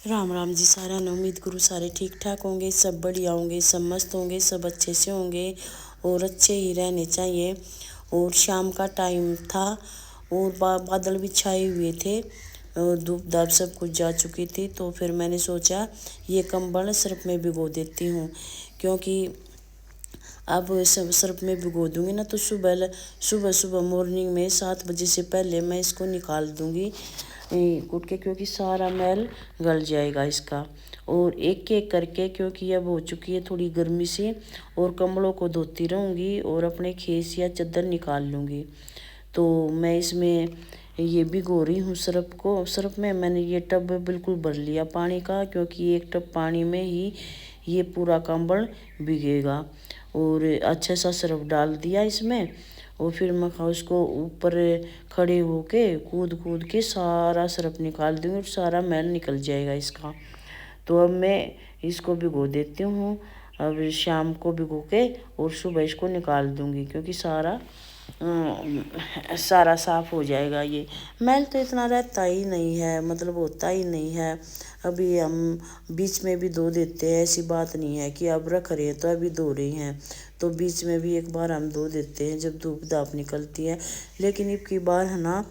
राम राम जी सारा ने। उम्मीद करूँ सारे ठीक ठाक होंगे, सब बढ़िया होंगे, सब मस्त होंगे, सब अच्छे से होंगे और अच्छे ही रहने चाहिए। और शाम का टाइम था और बादल भी छाए हुए थे और धूप धाप सब कुछ जा चुकी थी। तो फिर मैंने सोचा ये कंबल सर्फ में भिगो देती हूँ, क्योंकि अब सब सर्फ में भिगो दूंगी ना तो सुबह सुबह सुबह मॉर्निंग में 7 बजे से पहले मैं इसको निकाल दूंगी कूट के, क्योंकि सारा मैल गल जाएगा इसका। और एक एक करके, क्योंकि अब हो चुकी है थोड़ी गर्मी से, और कंबलों को धोती रहूँगी और अपने खेस या चादर निकाल लूँगी। तो मैं इसमें ये भिगो रही हूँ सर्फ को। सर्फ में मैंने ये टब बिल्कुल भर लिया पानी का, क्योंकि एक टब पानी में ही ये पूरा कंबल भीगेगा। और अच्छा सा सर्फ डाल दिया इसमें और फिर मैं उसको ऊपर खड़े होके कूद कूद के सारा सर्फ निकाल दूँगी और सारा मैल निकल जाएगा इसका। तो अब मैं इसको भिगो देती हूँ। अब शाम को भिगो के और सुबह इसको निकाल दूँगी, क्योंकि सारा साफ़ हो जाएगा। ये मैल तो इतना रहता ही नहीं है, मतलब होता ही नहीं है। अभी हम बीच में भी धो देते हैं, ऐसी बात नहीं है कि अब रख रहे हैं तो अभी धो रहे हैं। तो बीच में भी एक बार हम धो देते हैं जब धूप धाप निकलती है। लेकिन अब की बार है ना,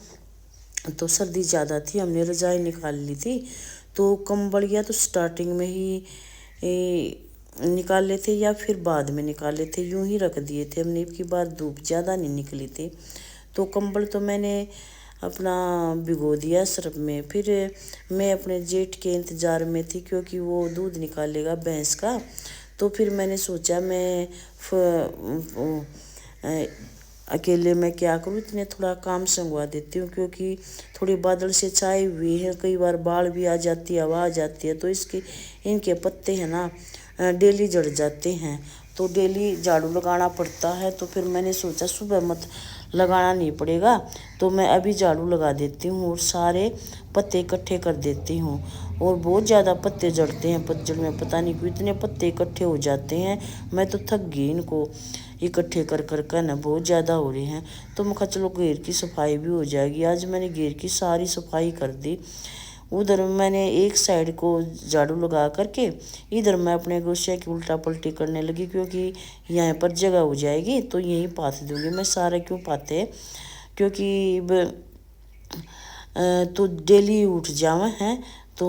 तो सर्दी ज़्यादा थी, हमने रजाई निकाल ली थी। तो कंबलिया तो स्टार्टिंग में ही निकाले थे या फिर बाद में निकाले थे, यूं ही रख दिए थे हमने। की बार धूप ज़्यादा नहीं निकली थी तो कंबल तो मैंने अपना भिगो दिया सर्फ में। फिर मैं अपने जेठ के इंतज़ार में थी, क्योंकि वो दूध निकालेगा भैंस का। तो फिर मैंने सोचा मैं अकेले मैं क्या करूँ, इतने थोड़ा काम संगवा देती हूँ, क्योंकि थोड़ी बादल से छाई हुई है, कई बार बाढ़ भी आ जाती है, हवा आ जाती है। तो इसके इनके पत्ते हैं ना डेली जड़ जाते हैं, तो डेली झाड़ू लगाना पड़ता है। तो फिर मैंने सोचा सुबह मत लगाना नहीं पड़ेगा, तो मैं अभी झाड़ू लगा देती हूँ और सारे पत्ते इकट्ठे कर देती हूँ। और बहुत ज़्यादा पत्ते जड़ते हैं पतझड़ में, पता नहीं क्यों इतने पत्ते इकट्ठे हो जाते हैं। मैं तो थक गई इनको इकट्ठे कर कर कर ना, बहुत ज़्यादा हो रहे हैं। तो मैं कहा चलो घेर की सफाई भी हो जाएगी। आज मैंने घेर की सारी सफाई कर दी। उधर मैंने एक साइड को झाड़ू लगा करके इधर मैं अपने गोशिया की उल्टा पलटी करने लगी, क्योंकि यहाँ पर जगह हो जाएगी तो यहीं पाथ दूंगी मैं। सारा क्यों पाते, क्योंकि तो डेली उठ जावे हैं तो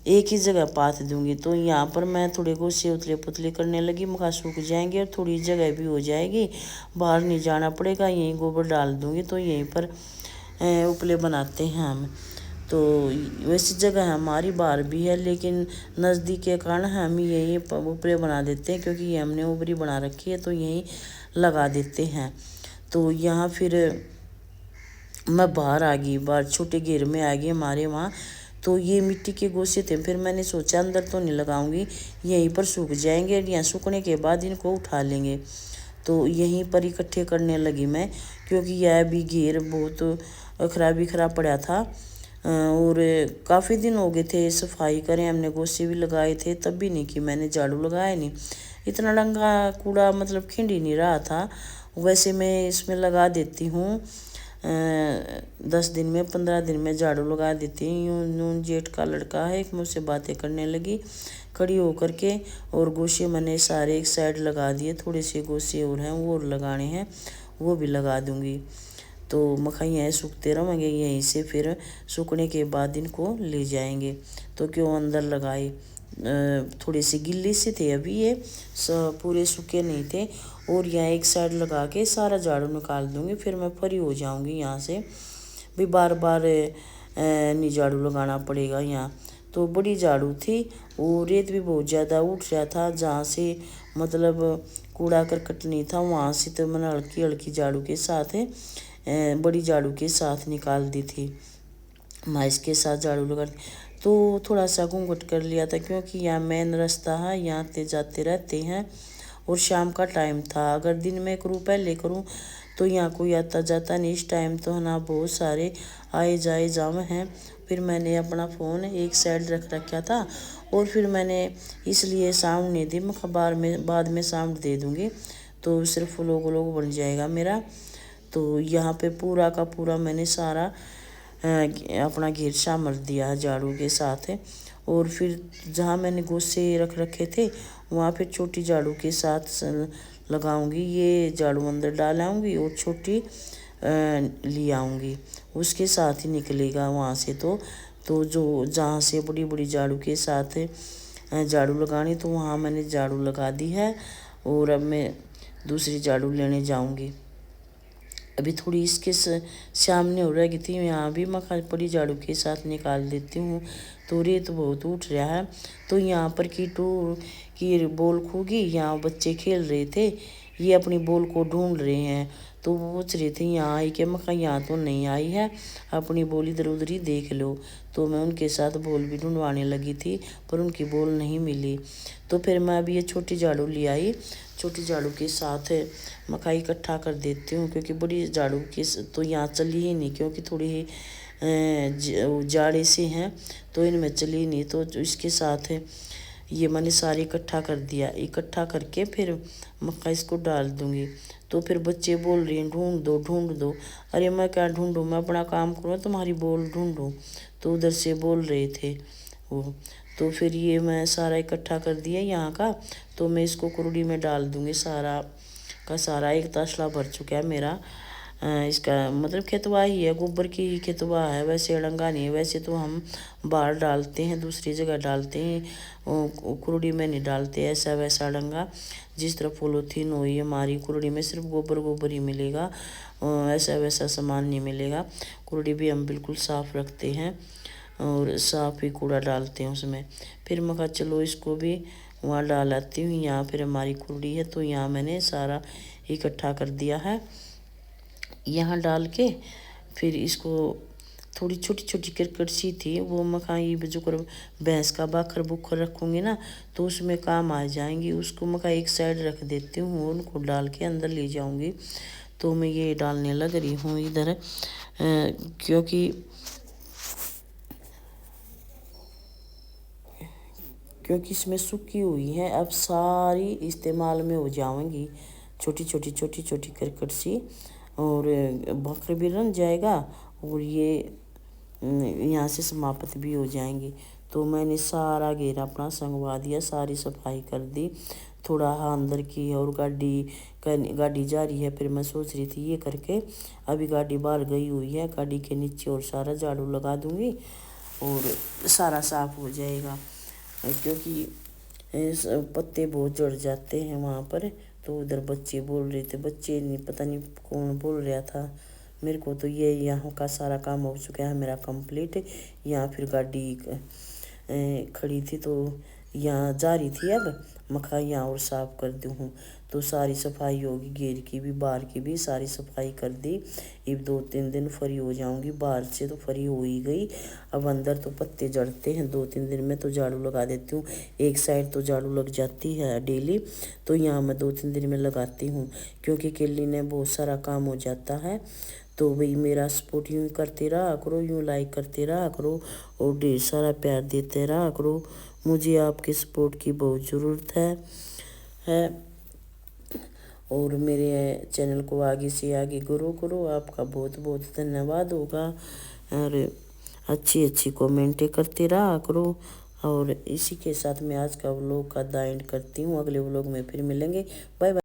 एक ही जगह पाथ दूंगी। तो यहाँ पर मैं थोड़े गोशे उतले पुतले करने लगी, मखा सूख जाएंगे और थोड़ी जगह भी हो जाएगी, बाहर नहीं जाना पड़ेगा, यहीं गोबर डाल दूंगी। तो यहीं पर उपले बनाते हैं हम। तो वैसी जगह हमारी बाहर भी है, लेकिन नज़दीक के कारण हम यहीं उपले बना देते हैं, क्योंकि ये हमने ऊपरी बना रखी है तो यहीं लगा देते हैं। तो यहाँ फिर मैं बाहर आ गई, बाहर छोटे घेर में आ गई हमारे वहाँ। तो ये मिट्टी के गोसे थे, फिर मैंने सोचा अंदर तो नहीं लगाऊंगी, यहीं पर सूख जाएंगे, यहाँ सूखने के बाद इनको उठा लेंगे। तो यहीं पर इकट्ठे करने लगी मैं, क्योंकि यह भी घेर बहुत खराब पड़ा था। और काफ़ी दिन हो गए थे सफाई करें, हमने गोसे भी लगाए थे, तब भी नहीं कि मैंने झाड़ू लगाया नहीं। इतना डंगा कूड़ा मतलब खिंड ही नहीं रहा था। वैसे मैं इसमें लगा देती हूँ 10 दिन में 15 दिन में झाड़ू लगा देती हूँ। यूँ जेठ का लड़का है एक, मुझसे बातें करने लगी खड़ी होकर के, और गोशे मैंने सारे एक साइड लगा दिए। थोड़े से गोशे और हैं वो लगाने हैं, वो भी लगा दूँगी। तो मखाई यहीं सूखते रहेंगे, यहीं से फिर सूखने के बाद इनको ले जाएंगे। तो क्यों अंदर लगाए, थोड़े से गिल्ली से थे अभी ये, पूरे सूखे नहीं थे। और यहाँ एक साइड लगा के सारा झाड़ू निकाल दूँगी, फिर मैं फ्री हो जाऊँगी यहाँ से, भी बार बार नहीं झाड़ू लगाना पड़ेगा यहाँ। तो बड़ी झाड़ू थी और रेत भी बहुत ज़्यादा उठ रहा था, जहाँ से मतलब कूड़ा करकट नहीं था वहाँ से। तो मैंने हल्की हल्की झाड़ू के साथ बड़ी झाड़ू के साथ निकाल दी थी, मैं इसके साथ झाड़ू लगा। तो थोड़ा सा घूंघट कर लिया था, क्योंकि यहाँ मेन रास्ता है, यहाँ आते जाते रहते हैं और शाम का टाइम था। अगर दिन में करूँ पहले करूँ तो यहाँ कोई आता जाता नहीं। इस टाइम तो है ना बहुत सारे आए जाए जाम हैं। फिर मैंने अपना फ़ोन एक साइड रख रखा था और फिर मैंने इसलिए साउंड नहीं दी, मैं बाद में साउंड दे दूँगी तो सिर्फ लोग बन जाएगा मेरा। तो यहाँ पे पूरा का पूरा मैंने सारा अपना घेर शामल दिया है झाड़ू के साथ और फिर जहाँ मैंने गोसे रख रखे थे वहाँ फिर छोटी झाड़ू के साथ लगाऊंगी। ये झाड़ू अंदर डाल आऊँगी और छोटी ले आऊँगी, उसके साथ ही निकलेगा वहाँ से। तो जो जहाँ से बड़ी बड़ी झाड़ू के साथ झाड़ू लगानी, तो वहाँ मैंने झाड़ू लगा दी है। और अब मैं दूसरी झाड़ू लेने जाऊँगी। अभी थोड़ी इसके सामने हो रही थी, यहाँ भी मैं बड़ी झाड़ू के साथ निकाल देती हूँ। तो रेत बहुत उठ रहा है, तो यहाँ पर कीटू की बॉल खो गई। यहाँ बच्चे खेल रहे थे, ये अपनी बॉल को ढूंढ रहे हैं। तो वो पूछ रहे थे यहाँ आई क्या, मैं यहाँ तो नहीं आई है, अपनी बॉल इधर उधर ही देख लो। तो मैं उनके साथ बॉल भी ढूंढवाने लगी थी, पर उनकी बॉल नहीं मिली। तो फिर मैं अभी ये छोटी झाड़ू ले आई। छोटी झाड़ू के साथ मकाई इकट्ठा कर देती हूँ, क्योंकि बड़ी झाड़ू की तो यहाँ चली ही नहीं, क्योंकि थोड़ी ही जाड़े से हैं तो इनमें चली नहीं। तो इसके साथ ये मैंने सारी इकट्ठा कर दिया। इकट्ठा करके फिर मक्का इसको डाल दूँगी। तो फिर बच्चे बोल रहे हैं ढूंढ दो ढूंढ दो। अरे मैं क्या ढूंढूँ, मैं अपना काम करूँ, तुम्हारी बॉल ढूंढूँ। तो उधर से बोल रहे थे वो। तो फिर ये मैं सारा इकट्ठा कर दिया यहाँ का। तो मैं इसको कुरुड़ी में डाल दूँगी। सारा का सारा एक तसला भर चुका है मेरा। इसका मतलब खेतवा ही है, गोबर की ही खेतवा है, वैसे अड़ंगा नहीं है। वैसे तो हम बाहर डालते हैं, दूसरी जगह डालते हैं, कुरुड़ी में नहीं डालते ऐसा वैसा अड़ंगा। जिस तरह पॉलीथीन हुई हमारी कुरुड़ी में सिर्फ गोबर गोबर ही मिलेगा, ऐसा वैसा सामान नहीं मिलेगा। कुरुड़ी भी हम बिल्कुल साफ़ रखते हैं और साफ़ ही कूड़ा डालते हैं उसमें। फिर मैं कहा चलो इसको भी वहाँ डाल आती हूँ। यहाँ फिर हमारी कुरुड़ी है, तो यहाँ मैंने सारा इकट्ठा कर दिया है। यहाँ डाल के फिर इसको थोड़ी छोटी छोटी करकट सी थी, वो मखा ये जो कर भैंस का बाखर बुखर रखूँगी ना, तो उसमें काम आ जाएंगी। उसको मखा एक साइड रख देती हूँ, उनको डाल के अंदर ले जाऊँगी। तो मैं ये डालने लग रही हूँ इधर, क्योंकि इसमें सूखी हुई है, अब सारी इस्तेमाल में हो जाएंगी। छोटी छोटी छोटी छोटी करकट सी, और बकर भी रन जाएगा और ये यहाँ से समाप्त भी हो जाएंगी। तो मैंने सारा घेरा अपना संगवा दिया, सारी सफाई कर दी। थोड़ा अंदर की और गाड़ी जा रही है। फिर मैं सोच रही थी ये करके, अभी गाड़ी बाहर गई हुई है, गाड़ी के नीचे और सारा झाड़ू लगा दूँगी और सारा साफ हो जाएगा। क्योंकि पत्ते बहुत झड़ जाते हैं वहाँ पर। तो उधर बच्चे बोल रहे थे, बच्चे नहीं पता नहीं कौन बोल रहा था मेरे को। तो ये यहाँ का सारा काम हो चुका है मेरा कंप्लीट। यहाँ फिर गाड़ी खड़ी थी, तो यहाँ जा रही थी। अब मखा यहाँ और साफ़ कर दी हूँ, तो सारी सफाई होगी। घेर की भी बाहर की भी सारी सफाई कर दी। अब 2-3 दिन फ्री हो जाऊँगी, बाहर से तो फ्री हो ही गई। अब अंदर तो पत्ते जड़ते हैं, 2-3 दिन में तो झाड़ू लगा देती हूँ। एक साइड तो झाड़ू लग जाती है डेली, तो यहाँ मैं 2-3 दिन में लगाती हूँ, क्योंकि केली ने बहुत सारा काम हो जाता है। तो भाई मेरा सपोर्ट यूँ करते रहा करो, यूँ लाइक करते रहा करो और ढेर सारा प्यार देते रहा करो। मुझे आपके सपोर्ट की बहुत ज़रूरत है। और मेरे चैनल को आगे से आगे ग्रो करो। आपका बहुत बहुत धन्यवाद होगा। और अच्छी अच्छी कमेंटें करते रहा करो। और इसी के साथ मैं आज का व्लॉग का द एंड करती हूँ। अगले व्लॉग में फिर मिलेंगे। Bye bye.